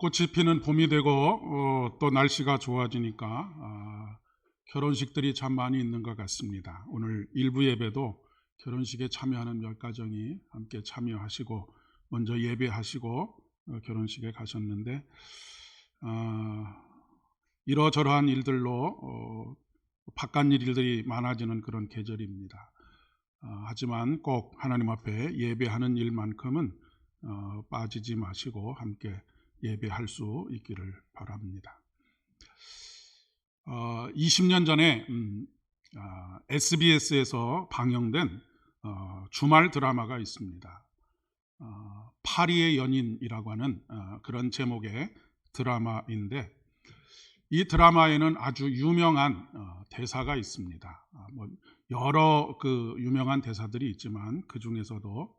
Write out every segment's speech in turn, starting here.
꽃이 피는 봄이 되고 또 날씨가 좋아지니까 결혼식들이 참 많이 있는 것 같습니다. 오늘 일부 예배도 결혼식에 참여하는 몇 가정이 함께 참여하시고 먼저 예배하시고 결혼식에 가셨는데 이러저러한 일들로 바깥 일들이 많아지는 그런 계절입니다. 하지만 꼭 하나님 앞에 예배하는 일만큼은 빠지지 마시고 함께 예배할 수 있기를 바랍니다. 20년 전에 SBS에서 방영된 주말 드라마가 있습니다. 파리의 연인이라고 하는 그런 제목의 드라마인데, 이 드라마에는 아주 유명한 대사가 있습니다. 여러 유명한 대사들이 있지만 그 중에서도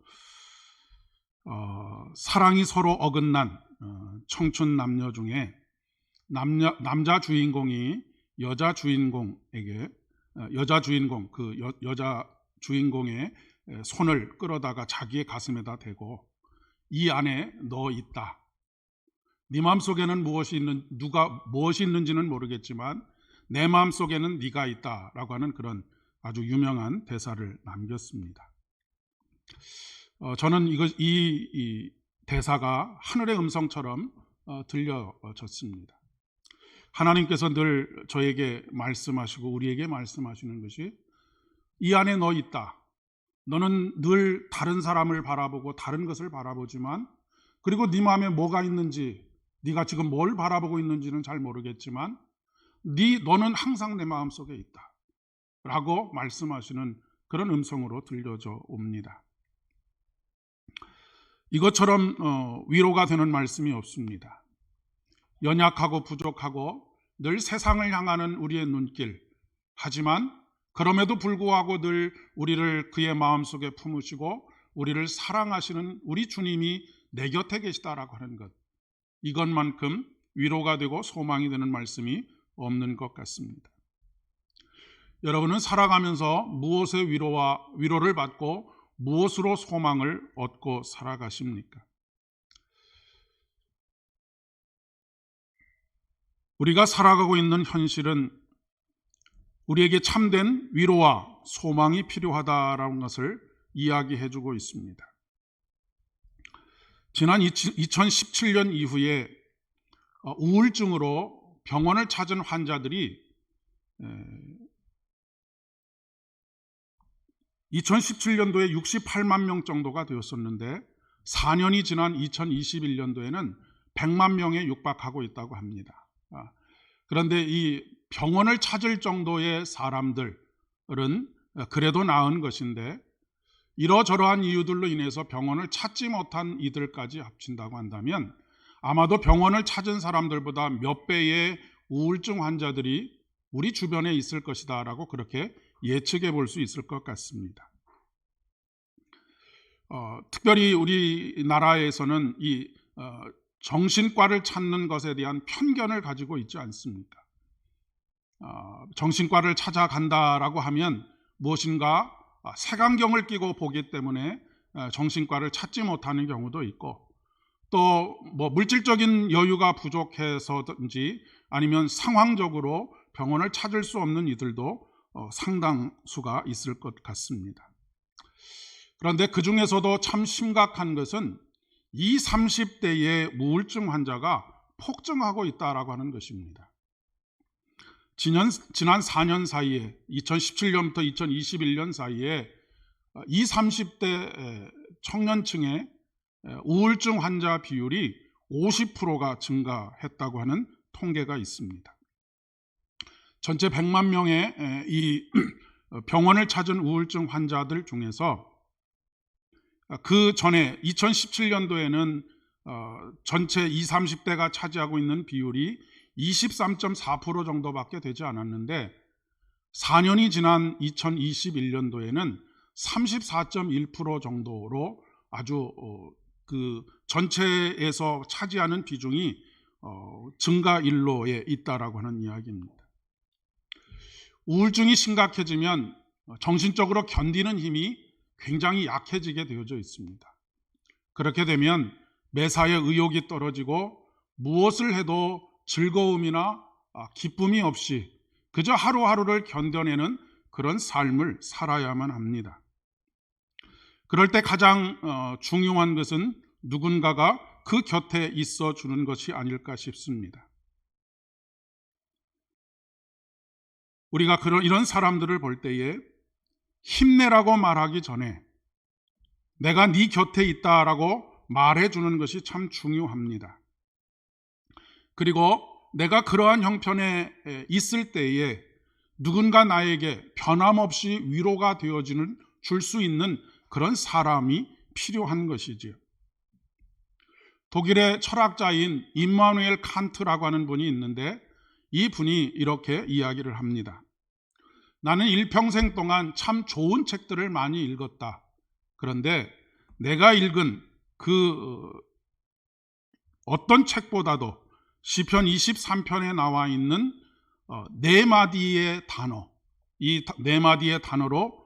사랑이 서로 어긋난 청춘 남녀 중에 남자 주인공이 여자 주인공에게 여자 주인공의 손을 끌어다가 자기의 가슴에다 대고 이 안에 너 있다. 네 마음속에는 무엇이 있는지는 모르겠지만 내 마음속에는 네가 있다라고 하는 그런 아주 유명한 대사를 남겼습니다. 저는 이 대사가 하늘의 음성처럼 들려졌습니다. 하나님께서 늘 저에게 말씀하시고 우리에게 말씀하시는 것이 이 안에 너 있다. 너는 늘 다른 사람을 바라보고 다른 것을 바라보지만, 그리고 네 마음에 뭐가 있는지, 네가 지금 뭘 바라보고 있는지는 잘 모르겠지만 너는 항상 내 마음속에 있다 라고 말씀하시는 그런 음성으로 들려져 옵니다. 이것처럼 위로가 되는 말씀이 없습니다. 연약하고 부족하고 늘 세상을 향하는 우리의 눈길, 하지만 그럼에도 불구하고 늘 우리를 그의 마음속에 품으시고 우리를 사랑하시는 우리 주님이 내 곁에 계시다라고 하는 것, 이것만큼 위로가 되고 소망이 되는 말씀이 없는 것 같습니다. 여러분은 살아가면서 무엇의 위로를 받고 무엇으로 소망을 얻고 살아가십니까? 우리가 살아가고 있는 현실은 우리에게 참된 위로와 소망이 필요하다라는 것을 이야기해주고 있습니다. 지난 2017년 이후에 우울증으로 병원을 찾은 환자들이 2017년도에 68만 명 정도가 되었었는데 4년이 지난 2021년도에는 100만 명에 육박하고 있다고 합니다. 그런데 이 병원을 찾을 정도의 사람들은 그래도 나은 것인데, 이러저러한 이유들로 인해서 병원을 찾지 못한 이들까지 합친다고 한다면 아마도 병원을 찾은 사람들보다 몇 배의 우울증 환자들이 우리 주변에 있을 것이다 라고 그렇게 예측해 볼 수 있을 것 같습니다. 특별히 우리나라에서는 이 정신과를 찾는 것에 대한 편견을 가지고 있지 않습니까? 정신과를 찾아간다라고 하면 무엇인가 색안경을 끼고 보기 때문에 정신과를 찾지 못하는 경우도 있고, 또 물질적인 여유가 부족해서든지 아니면 상황적으로 병원을 찾을 수 없는 이들도 상당수가 있을 것 같습니다. 그런데 그 중에서도 참 심각한 것은 20, 30대의 우울증 환자가 폭증하고 있다라고 하는 것입니다. 지난 4년 사이에 2017년부터 2021년 사이에 20, 30대 청년층의 우울증 환자 비율이 50%가 증가했다고 하는 통계가 있습니다. 전체 100만 명의 이 병원을 찾은 우울증 환자들 중에서 그 전에 2017년도에는 전체 20, 30대가 차지하고 있는 비율이 23.4% 정도밖에 되지 않았는데 4년이 지난 2021년도에는 34.1% 정도로 아주 그 전체에서 차지하는 비중이 증가일로에 있다라고 하는 이야기입니다. 우울증이 심각해지면 정신적으로 견디는 힘이 굉장히 약해지게 되어져 있습니다. 그렇게 되면 매사에 의욕이 떨어지고 무엇을 해도 즐거움이나 기쁨이 없이 그저 하루하루를 견뎌내는 그런 삶을 살아야만 합니다. 그럴 때 가장 중요한 것은 누군가가 그 곁에 있어 주는 것이 아닐까 싶습니다. 우리가 이런 사람들을 볼 때에 힘내라고 말하기 전에 내가 네 곁에 있다라고 말해주는 것이 참 중요합니다. 그리고 내가 그러한 형편에 있을 때에 누군가 나에게 변함없이 위로가 되어주는 줄 수 있는 그런 사람이 필요한 것이지요. 독일의 철학자인 임마누엘 칸트라고 하는 분이 있는데 이 분이 이렇게 이야기를 합니다. 나는 일평생 동안 참 좋은 책들을 많이 읽었다. 그런데 내가 읽은 그 어떤 책보다도 시편 23편에 나와 있는 네 마디의 단어, 이 네 마디의 단어로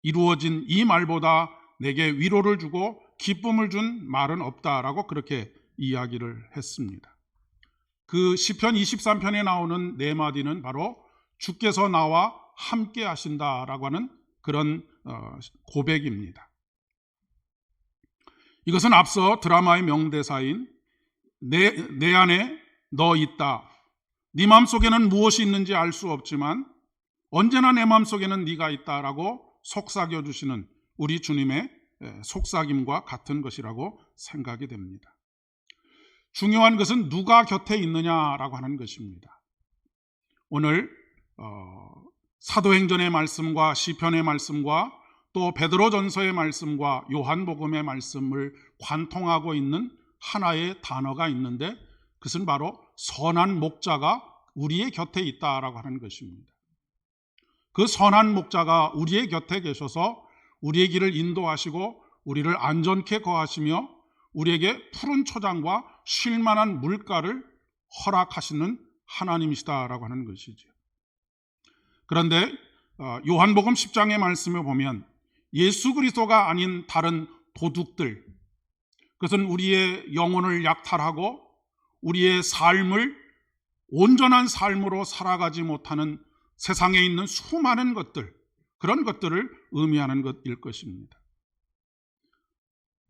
이루어진 이 말보다 내게 위로를 주고 기쁨을 준 말은 없다라고 그렇게 이야기를 했습니다. 그 시편 23편에 나오는 네 마디는 바로 주께서 나와 함께 하신다라고 하는 그런 고백입니다. 이것은 앞서 드라마의 명대사인 내 안에 너 있다. 네 마음속에는 무엇이 있는지 알 수 없지만 언제나 내 마음속에는 네가 있다라고 속삭여 주시는 우리 주님의 속삭임과 같은 것이라고 생각이 됩니다. 중요한 것은 누가 곁에 있느냐라고 하는 것입니다. 오늘 사도행전의 말씀과 시편의 말씀과 또 베드로전서의 말씀과 요한복음의 말씀을 관통하고 있는 하나의 단어가 있는데 그것은 바로 선한 목자가 우리의 곁에 있다라고 하는 것입니다. 그 선한 목자가 우리의 곁에 계셔서 우리의 길을 인도하시고 우리를 안전케 거하시며 우리에게 푸른 초장과 쉴만한 물가를 허락하시는 하나님이시다라고 하는 것이죠. 그런데 요한복음 10장의 말씀을 보면 예수 그리스도가 아닌 다른 도둑들, 그것은 우리의 영혼을 약탈하고 우리의 삶을 온전한 삶으로 살아가지 못하는 세상에 있는 수많은 것들, 그런 것들을 의미하는 것일 것입니다.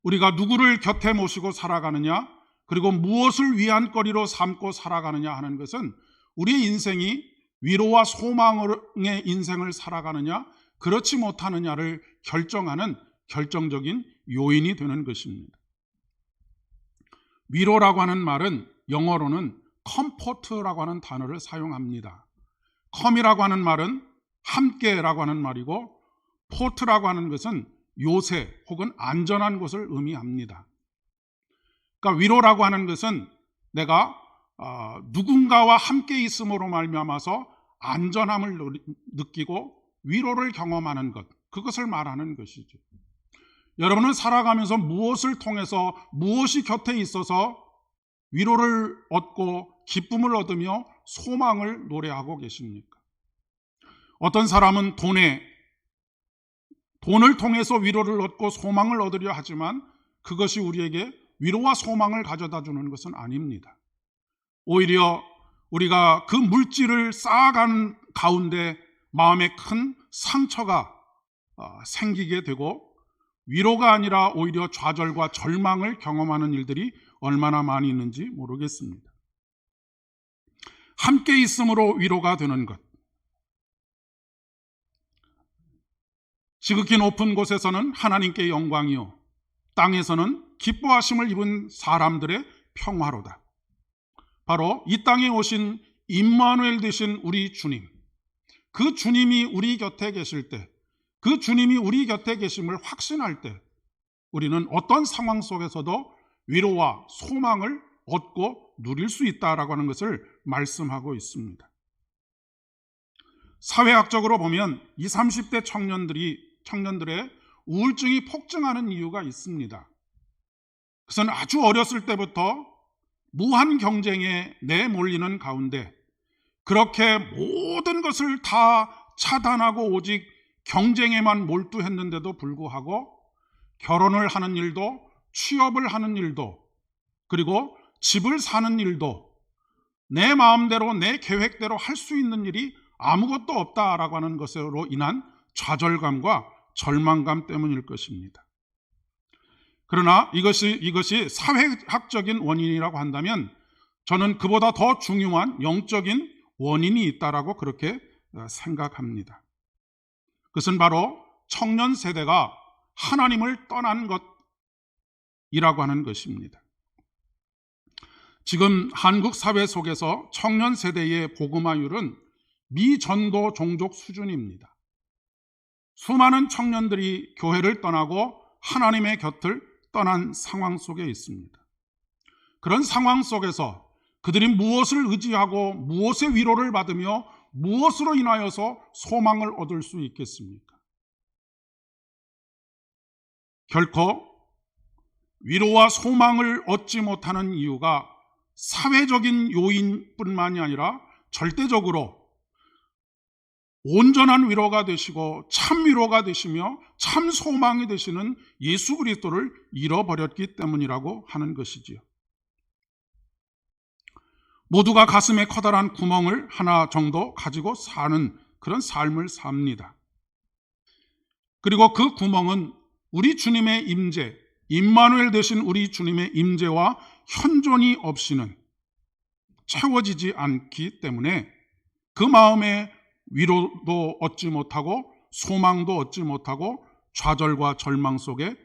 우리가 누구를 곁에 모시고 살아가느냐, 그리고 무엇을 위안거리로 삼고 살아가느냐 하는 것은 우리의 인생이 위로와 소망의 인생을 살아가느냐, 그렇지 못하느냐를 결정하는 결정적인 요인이 되는 것입니다. 위로라고 하는 말은 영어로는 comfort라고 하는 단어를 사용합니다. com이라고 하는 말은 함께라고 하는 말이고 port라고 하는 것은 요새 혹은 안전한 곳을 의미합니다. 그러니까 위로라고 하는 것은 내가 누군가와 함께 있음으로 말미암아서 안전함을 느끼고 위로를 경험하는 것, 그것을 말하는 것이죠. 여러분은 살아가면서 무엇을 통해서 무엇이 곁에 있어서 위로를 얻고 기쁨을 얻으며 소망을 노래하고 계십니까? 어떤 사람은 돈을 통해서 위로를 얻고 소망을 얻으려 하지만 그것이 우리에게 위로와 소망을 가져다 주는 것은 아닙니다. 오히려 우리가 그 물질을 쌓아가는 가운데 마음에 큰 상처가 생기게 되고 위로가 아니라 오히려 좌절과 절망을 경험하는 일들이 얼마나 많이 있는지 모르겠습니다. 함께 있음으로 위로가 되는 것. 지극히 높은 곳에서는 하나님께 영광이요 땅에서는 기뻐하심을 입은 사람들의 평화로다. 바로 이 땅에 오신 임마누엘 되신 우리 주님, 그 주님이 우리 곁에 계실 때, 그 주님이 우리 곁에 계심을 확신할 때 우리는 어떤 상황 속에서도 위로와 소망을 얻고 누릴 수 있다라고 하는 것을 말씀하고 있습니다. 사회학적으로 보면 20, 30대 청년들의 우울증이 폭증하는 이유가 있습니다. 그것은 아주 어렸을 때부터 무한 경쟁에 내몰리는 가운데 그렇게 모든 것을 다 차단하고 오직 경쟁에만 몰두했는데도 불구하고 결혼을 하는 일도 취업을 하는 일도 그리고 집을 사는 일도 내 마음대로 내 계획대로 할 수 있는 일이 아무것도 없다라고 하는 것으로 인한 좌절감과 절망감 때문일 것입니다. 그러나 이것이 사회학적인 원인이라고 한다면 저는 그보다 더 중요한 영적인 원인이 있다라고 그렇게 생각합니다. 그것은 바로 청년 세대가 하나님을 떠난 것이라고 하는 것입니다. 지금 한국 사회 속에서 청년 세대의 복음화율은 미전도 종족 수준입니다. 수많은 청년들이 교회를 떠나고 하나님의 곁을 떠난 상황 속에 있습니다. 그런 상황 속에서 그들이 무엇을 의지하고 무엇의 위로를 받으며 무엇으로 인하여서 소망을 얻을 수 있겠습니까? 결코 위로와 소망을 얻지 못하는 이유가 사회적인 요인뿐만이 아니라 절대적으로 온전한 위로가 되시고 참 위로가 되시며 참 소망이 되시는 예수 그리스도를 잃어버렸기 때문이라고 하는 것이지요. 모두가 가슴에 커다란 구멍을 하나 정도 가지고 사는 그런 삶을 삽니다. 그리고 그 구멍은 우리 주님의 임재, 임마누엘 되신 우리 주님의 임재와 현존이 없이는 채워지지 않기 때문에 그 마음에 위로도 얻지 못하고 소망도 얻지 못하고 좌절과 절망 속에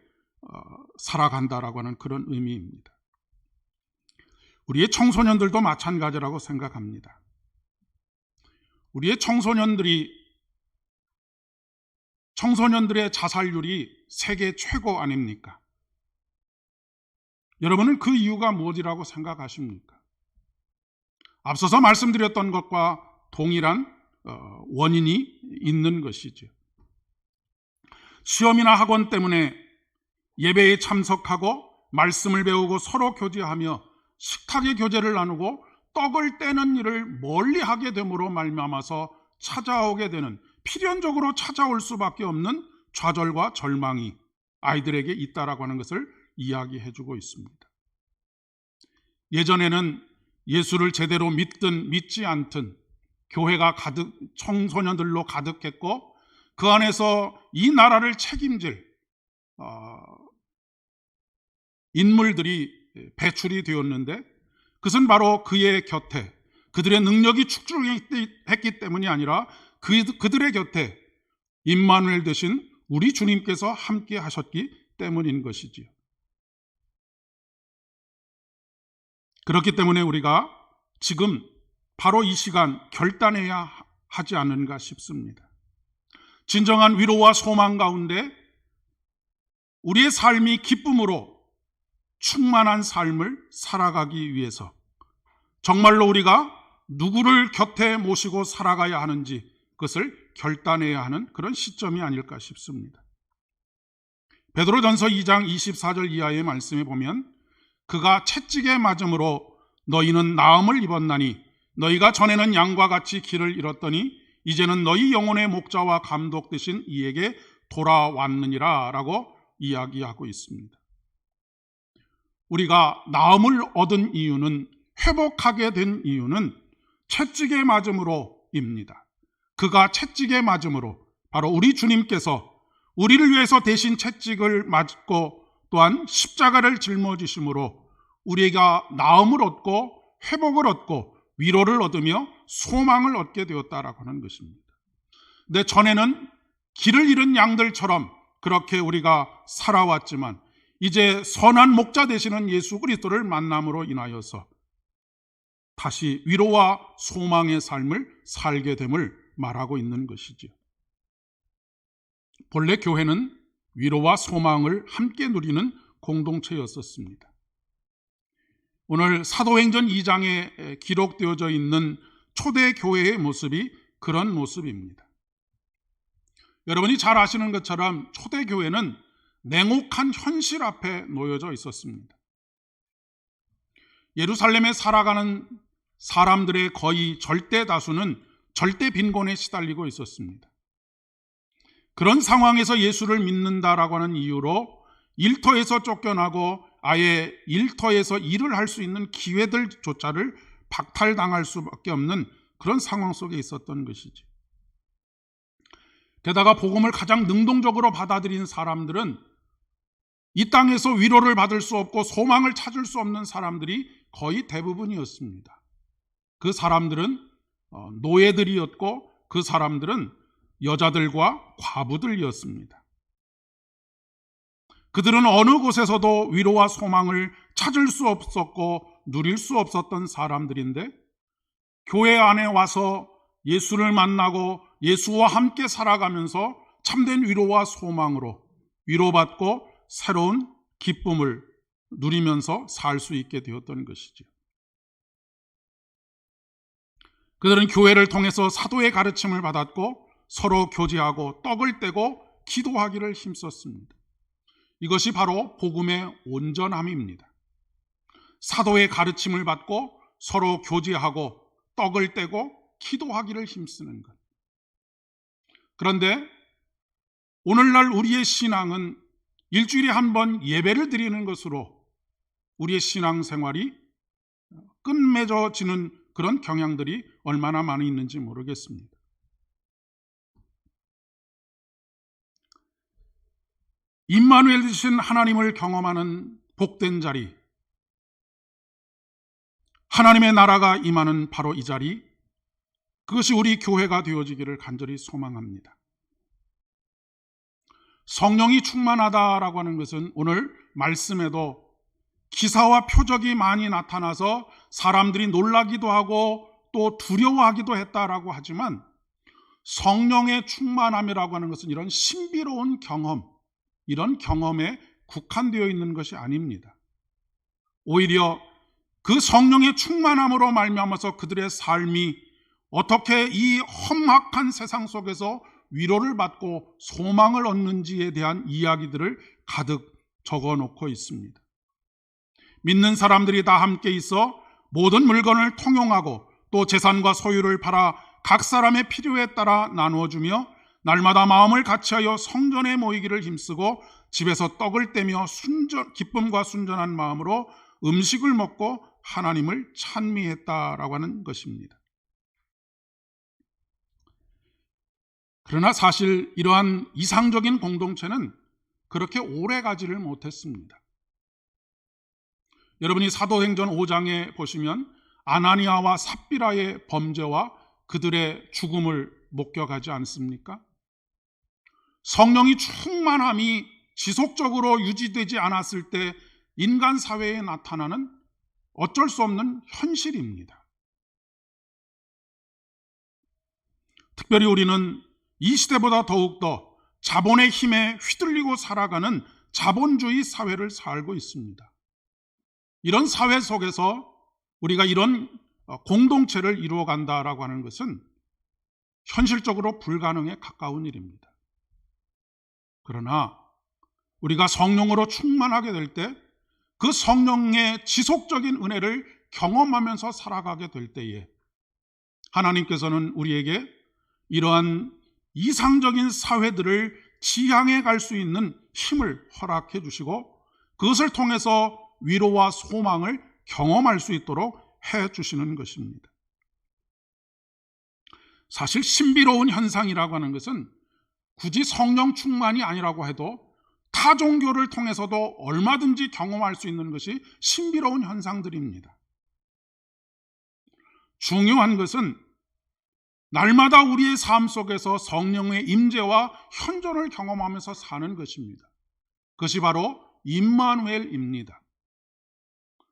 살아간다라고 하는 그런 의미입니다. 우리의 청소년들도 마찬가지라고 생각합니다. 우리의 청소년들의 자살률이 세계 최고 아닙니까? 여러분은 그 이유가 무엇이라고 생각하십니까? 앞서서 말씀드렸던 것과 동일한 원인이 있는 것이죠. 시험이나 학원 때문에 예배에 참석하고 말씀을 배우고 서로 교제하며 식탁의 교제를 나누고 떡을 떼는 일을 멀리하게 됨으로 말미암아서 찾아오게 되는, 필연적으로 찾아올 수밖에 없는 좌절과 절망이 아이들에게 있다라고 하는 것을 이야기해주고 있습니다. 예전에는 예수를 제대로 믿든 믿지 않든 교회가 가득 청소년들로 가득했고 그 안에서 이 나라를 책임질 인물들이 배출이 되었는데 그것은 바로 그의 곁에 그들의 능력이 축출했기 때문이 아니라 그들의 곁에 임마누엘 되신 우리 주님께서 함께 하셨기 때문인 것이지요. 그렇기 때문에 우리가 지금 바로 이 시간 결단해야 하지 않는가 싶습니다. 진정한 위로와 소망 가운데 우리의 삶이 기쁨으로 충만한 삶을 살아가기 위해서 정말로 우리가 누구를 곁에 모시고 살아가야 하는지 그것을 결단해야 하는 그런 시점이 아닐까 싶습니다. 베드로전서 2장 24절 이하의 말씀에 보면 그가 채찍에 맞음으로 너희는 나음을 입었나니 너희가 전에는 양과 같이 길을 잃었더니 이제는 너희 영혼의 목자와 감독 되신 이에게 돌아왔느니라 라고 이야기하고 있습니다. 우리가 나음을 얻은 이유는, 회복하게 된 이유는 채찍에 맞음으로입니다. 그가 채찍에 맞음으로, 바로 우리 주님께서 우리를 위해서 대신 채찍을 맞고 또한 십자가를 짊어지심으로 우리가 나음을 얻고 회복을 얻고 위로를 얻으며 소망을 얻게 되었다라고 하는 것입니다. 근데 전에는 길을 잃은 양들처럼 그렇게 우리가 살아왔지만 이제 선한 목자 되시는 예수 그리스도를 만남으로 인하여서 다시 위로와 소망의 삶을 살게 됨을 말하고 있는 것이죠. 본래 교회는 위로와 소망을 함께 누리는 공동체였었습니다. 오늘 사도행전 2장에 기록되어져 있는 초대 교회의 모습이 그런 모습입니다. 여러분이 잘 아시는 것처럼 초대 교회는 냉혹한 현실 앞에 놓여져 있었습니다. 예루살렘에 살아가는 사람들의 거의 절대 다수는 절대 빈곤에 시달리고 있었습니다. 그런 상황에서 예수를 믿는다라고 하는 이유로 일터에서 쫓겨나고 아예 일터에서 일을 할 수 있는 기회들조차를 박탈당할 수밖에 없는 그런 상황 속에 있었던 것이지. 게다가 복음을 가장 능동적으로 받아들인 사람들은 이 땅에서 위로를 받을 수 없고 소망을 찾을 수 없는 사람들이 거의 대부분이었습니다. 그 사람들은 노예들이었고 그 사람들은 여자들과 과부들이었습니다. 그들은 어느 곳에서도 위로와 소망을 찾을 수 없었고 누릴 수 없었던 사람들인데 교회 안에 와서 예수를 만나고 예수와 함께 살아가면서 참된 위로와 소망으로 위로받고 새로운 기쁨을 누리면서 살 수 있게 되었던 것이죠. 그들은 교회를 통해서 사도의 가르침을 받았고 서로 교제하고 떡을 떼고 기도하기를 힘썼습니다. 이것이 바로 복음의 온전함입니다. 사도의 가르침을 받고 서로 교제하고 떡을 떼고 기도하기를 힘쓰는 것. 그런데 오늘날 우리의 신앙은 일주일에 한 번 예배를 드리는 것으로 우리의 신앙생활이 끝맺어지는 그런 경향들이 얼마나 많이 있는지 모르겠습니다. 임마누엘 되신 하나님을 경험하는 복된 자리, 하나님의 나라가 임하는 바로 이 자리, 그것이 우리 교회가 되어지기를 간절히 소망합니다. 성령이 충만하다라고 하는 것은 오늘 말씀에도 기사와 표적이 많이 나타나서 사람들이 놀라기도 하고 또 두려워하기도 했다라고 하지만 성령의 충만함이라고 하는 것은 이런 신비로운 경험, 이런 경험에 국한되어 있는 것이 아닙니다. 오히려 그 성령의 충만함으로 말미암아서 그들의 삶이 어떻게 이 험악한 세상 속에서 위로를 받고 소망을 얻는지에 대한 이야기들을 가득 적어놓고 있습니다. 믿는 사람들이 다 함께 있어 모든 물건을 통용하고 또 재산과 소유를 팔아 각 사람의 필요에 따라 나누어주며 날마다 마음을 같이하여 성전에 모이기를 힘쓰고 집에서 떡을 떼며 기쁨과 순전한 마음으로 음식을 먹고 하나님을 찬미했다라고 하는 것입니다. 그러나 사실 이러한 이상적인 공동체는 그렇게 오래 가지를 못했습니다. 여러분이 사도행전 5장에 보시면 아나니아와 삽비라의 범죄와 그들의 죽음을 목격하지 않습니까? 성령이 충만함이 지속적으로 유지되지 않았을 때 인간 사회에 나타나는 어쩔 수 없는 현실입니다. 특별히 우리는 이 시대보다 더욱더 자본의 힘에 휘둘리고 살아가는 자본주의 사회를 살고 있습니다. 이런 사회 속에서 우리가 이런 공동체를 이루어간다라고 하는 것은 현실적으로 불가능에 가까운 일입니다. 그러나 우리가 성령으로 충만하게 될 때 그 성령의 지속적인 은혜를 경험하면서 살아가게 될 때에 하나님께서는 우리에게 이러한 이상적인 사회들을 지향해 갈 수 있는 힘을 허락해 주시고 그것을 통해서 위로와 소망을 경험할 수 있도록 해 주시는 것입니다. 사실 신비로운 현상이라고 하는 것은 굳이 성령 충만이 아니라고 해도 타 종교를 통해서도 얼마든지 경험할 수 있는 것이 신비로운 현상들입니다. 중요한 것은 날마다 우리의 삶 속에서 성령의 임재와 현존을 경험하면서 사는 것입니다. 그것이 바로 임마누엘입니다.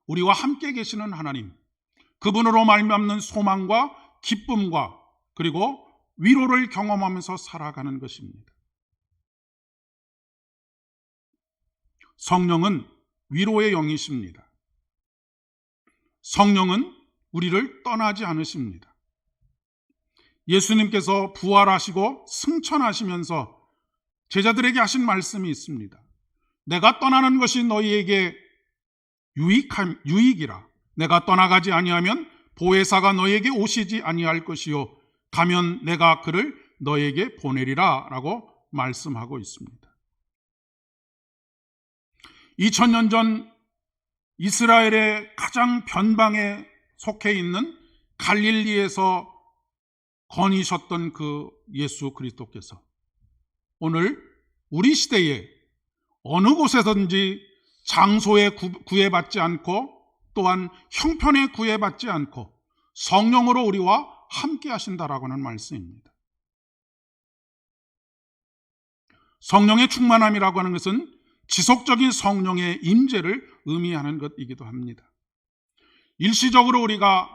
우리와 함께 계시는 하나님, 그분으로 말미암는 소망과 기쁨과 그리고 위로를 경험하면서 살아가는 것입니다. 성령은 위로의 영이십니다. 성령은 우리를 떠나지 않으십니다. 예수님께서 부활하시고 승천하시면서 제자들에게 하신 말씀이 있습니다. 내가 떠나는 것이 너희에게 유익이라. 내가 떠나가지 아니하면 보혜사가 너희에게 오시지 아니할 것이요 가면 내가 그를 너희에게 보내리라 라고 말씀하고 있습니다. 2000년 전 이스라엘의 가장 변방에 속해 있는 갈릴리에서 거니셨던 그 예수 그리스도께서 오늘 우리 시대에 어느 곳에든지 장소에 구애받지 않고 또한 형편에 구애받지 않고 성령으로 우리와 함께 하신다라고 하는 말씀입니다. 성령의 충만함이라고 하는 것은 지속적인 성령의 임재를 의미하는 것이기도 합니다. 일시적으로 우리가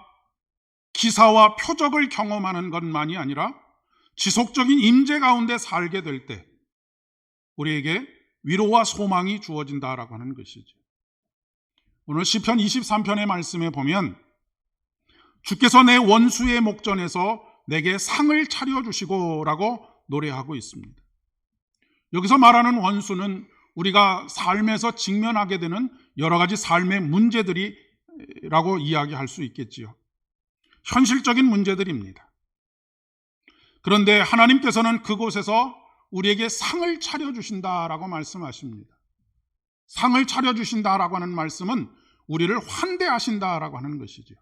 기사와 표적을 경험하는 것만이 아니라 지속적인 임재 가운데 살게 될 때 우리에게 위로와 소망이 주어진다라고 하는 것이죠. 오늘 시편 23편의 말씀에 보면 주께서 내 원수의 목전에서 내게 상을 차려주시고 라고 노래하고 있습니다. 여기서 말하는 원수는 우리가 삶에서 직면하게 되는 여러 가지 삶의 문제들이라고 이야기할 수 있겠지요. 현실적인 문제들입니다. 그런데 하나님께서는 그곳에서 우리에게 상을 차려주신다라고 말씀하십니다. 상을 차려주신다라고 하는 말씀은 우리를 환대하신다라고 하는 것이죠.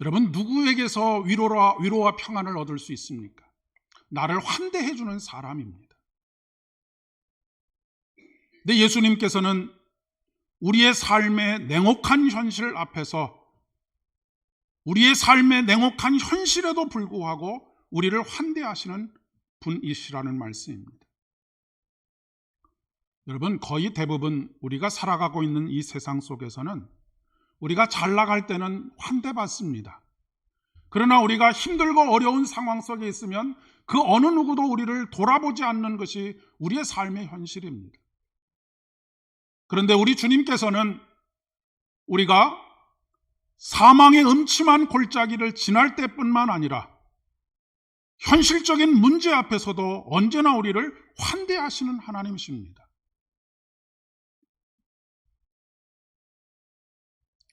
여러분, 누구에게서 위로와 평안을 얻을 수 있습니까? 나를 환대해주는 사람입니다. 근데 예수님께서는 우리의 삶의 냉혹한 현실 앞에서 우리의 삶의 냉혹한 현실에도 불구하고 우리를 환대하시는 분이시라는 말씀입니다. 여러분, 거의 대부분 우리가 살아가고 있는 이 세상 속에서는 우리가 잘 나갈 때는 환대받습니다. 그러나 우리가 힘들고 어려운 상황 속에 있으면 그 어느 누구도 우리를 돌아보지 않는 것이 우리의 삶의 현실입니다. 그런데 우리 주님께서는 우리가 사망의 음침한 골짜기를 지날 때뿐만 아니라 현실적인 문제 앞에서도 언제나 우리를 환대하시는 하나님이십니다.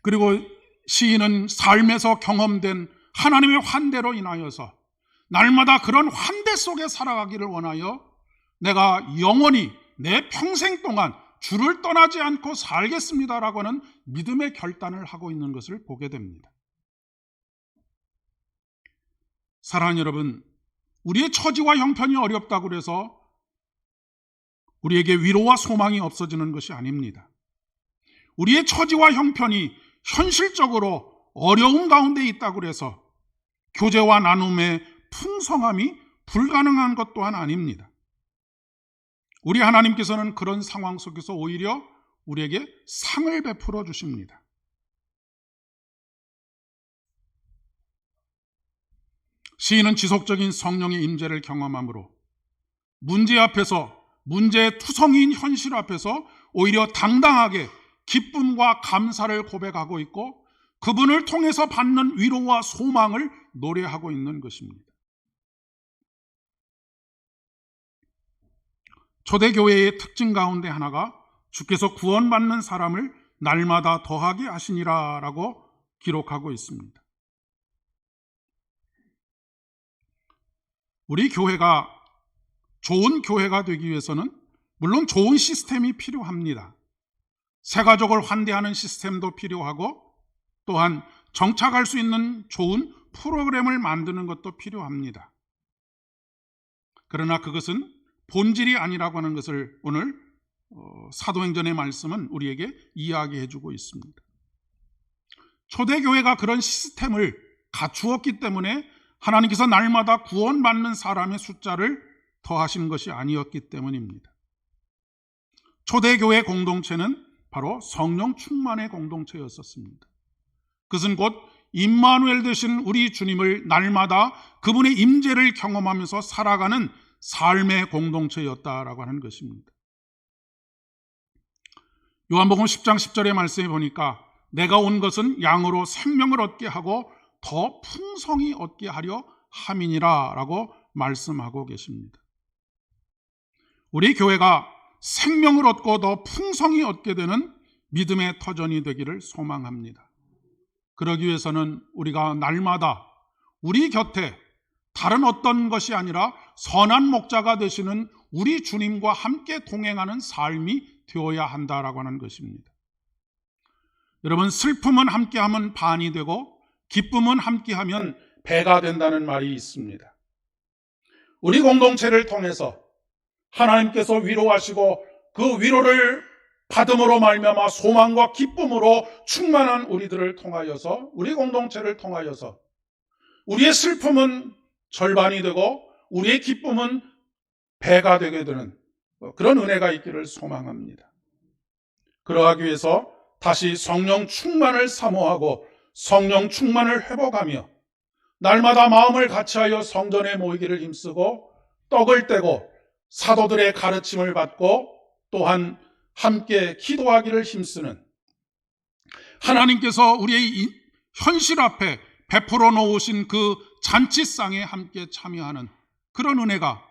그리고 시인은 삶에서 경험된 하나님의 환대로 인하여서 날마다 그런 환대 속에 살아가기를 원하여 내가 영원히 내 평생 동안 주를 떠나지 않고 살겠습니다라고 하는 믿음의 결단을 하고 있는 것을 보게 됩니다. 사랑하는 여러분, 우리의 처지와 형편이 어렵다고 해서 우리에게 위로와 소망이 없어지는 것이 아닙니다. 우리의 처지와 형편이 현실적으로 어려움 가운데 있다고 해서 교제와 나눔의 풍성함이 불가능한 것 또한 아닙니다. 우리 하나님께서는 그런 상황 속에서 오히려 우리에게 상을 베풀어 주십니다. 시인은 지속적인 성령의 임재를 경험함으로 문제 앞에서, 문제의 투성이인 현실 앞에서 오히려 당당하게 기쁨과 감사를 고백하고 있고 그분을 통해서 받는 위로와 소망을 노래하고 있는 것입니다. 초대교회의 특징 가운데 하나가 주께서 구원받는 사람을 날마다 더하게 하시니라 라고 기록하고 있습니다. 우리 교회가 좋은 교회가 되기 위해서는 물론 좋은 시스템이 필요합니다. 새가족을 환대하는 시스템도 필요하고 또한 정착할 수 있는 좋은 프로그램을 만드는 것도 필요합니다. 그러나 그것은 본질이 아니라고 하는 것을 오늘 사도행전의 말씀은 우리에게 이야기해 주고 있습니다. 초대교회가 그런 시스템을 갖추었기 때문에 하나님께서 날마다 구원받는 사람의 숫자를 더하신 것이 아니었기 때문입니다. 초대교회 공동체는 바로 성령 충만의 공동체였었습니다. 그것은 곧 임마누엘 되신 우리 주님을 날마다 그분의 임재를 경험하면서 살아가는 삶의 공동체였다라고 하는 것입니다. 요한복음 10장 10절의 말씀에 보니까 내가 온 것은 양으로 생명을 얻게 하고 더 풍성히 얻게 하려 함이니라 라고 말씀하고 계십니다. 우리 교회가 생명을 얻고 더 풍성히 얻게 되는 믿음의 터전이 되기를 소망합니다. 그러기 위해서는 우리가 날마다 우리 곁에 다른 어떤 것이 아니라 선한 목자가 되시는 우리 주님과 함께 동행하는 삶이 되어야 한다라고 하는 것입니다. 여러분, 슬픔은 함께하면 반이 되고 기쁨은 함께하면 배가 된다는 말이 있습니다. 우리 공동체를 통해서 하나님께서 위로하시고 그 위로를 받음으로 말미암아 소망과 기쁨으로 충만한 우리들을 통하여서, 우리 공동체를 통하여서 우리의 슬픔은 절반이 되고 우리의 기쁨은 배가 되게 되는 그런 은혜가 있기를 소망합니다. 그러하기 위해서 다시 성령 충만을 사모하고 성령 충만을 회복하며 날마다 마음을 같이하여 성전에 모이기를 힘쓰고 떡을 떼고 사도들의 가르침을 받고 또한 함께 기도하기를 힘쓰는, 하나님께서 우리의 현실 앞에 베풀어 놓으신 그 잔치상에 함께 참여하는 그런 은혜가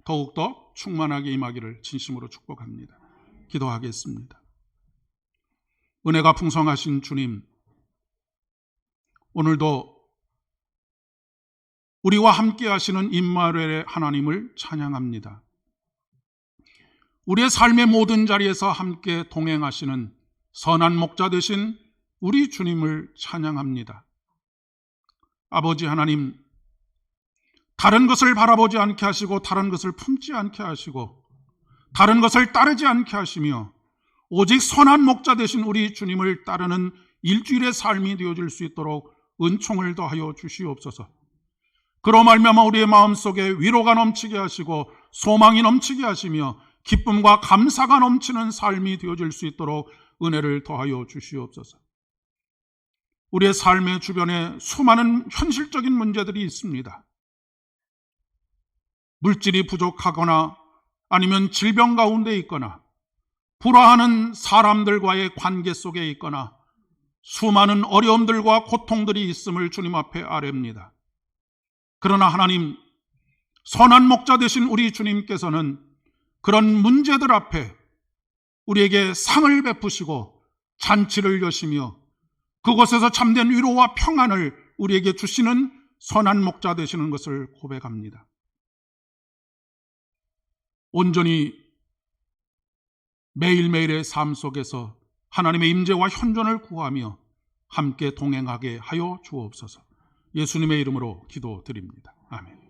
더욱더 충만하게 임하기를 진심으로 축복합니다. 기도하겠습니다. 은혜가 풍성하신 주님, 오늘도 우리와 함께 하시는 임마누엘의 하나님을 찬양합니다. 우리의 삶의 모든 자리에서 함께 동행하시는 선한 목자 되신 우리 주님을 찬양합니다. 아버지 하나님, 다른 것을 바라보지 않게 하시고 다른 것을 품지 않게 하시고 다른 것을 따르지 않게 하시며 오직 선한 목자 되신 우리 주님을 따르는 일주일의 삶이 되어질 수 있도록 은총을 더하여 주시옵소서. 그로 말미암아 우리의 마음속에 위로가 넘치게 하시고 소망이 넘치게 하시며 기쁨과 감사가 넘치는 삶이 되어질 수 있도록 은혜를 더하여 주시옵소서. 우리의 삶의 주변에 수많은 현실적인 문제들이 있습니다. 물질이 부족하거나 아니면 질병 가운데 있거나 불화하는 사람들과의 관계 속에 있거나 수많은 어려움들과 고통들이 있음을 주님 앞에 아뢰옵니다. 그러나 하나님, 선한 목자 되신 우리 주님께서는 그런 문제들 앞에 우리에게 상을 베푸시고 잔치를 여시며 그곳에서 참된 위로와 평안을 우리에게 주시는 선한 목자 되시는 것을 고백합니다. 온전히 매일매일의 삶 속에서 하나님의 임재와 현존을 구하며 함께 동행하게 하여 주옵소서. 예수님의 이름으로 기도드립니다. 아멘.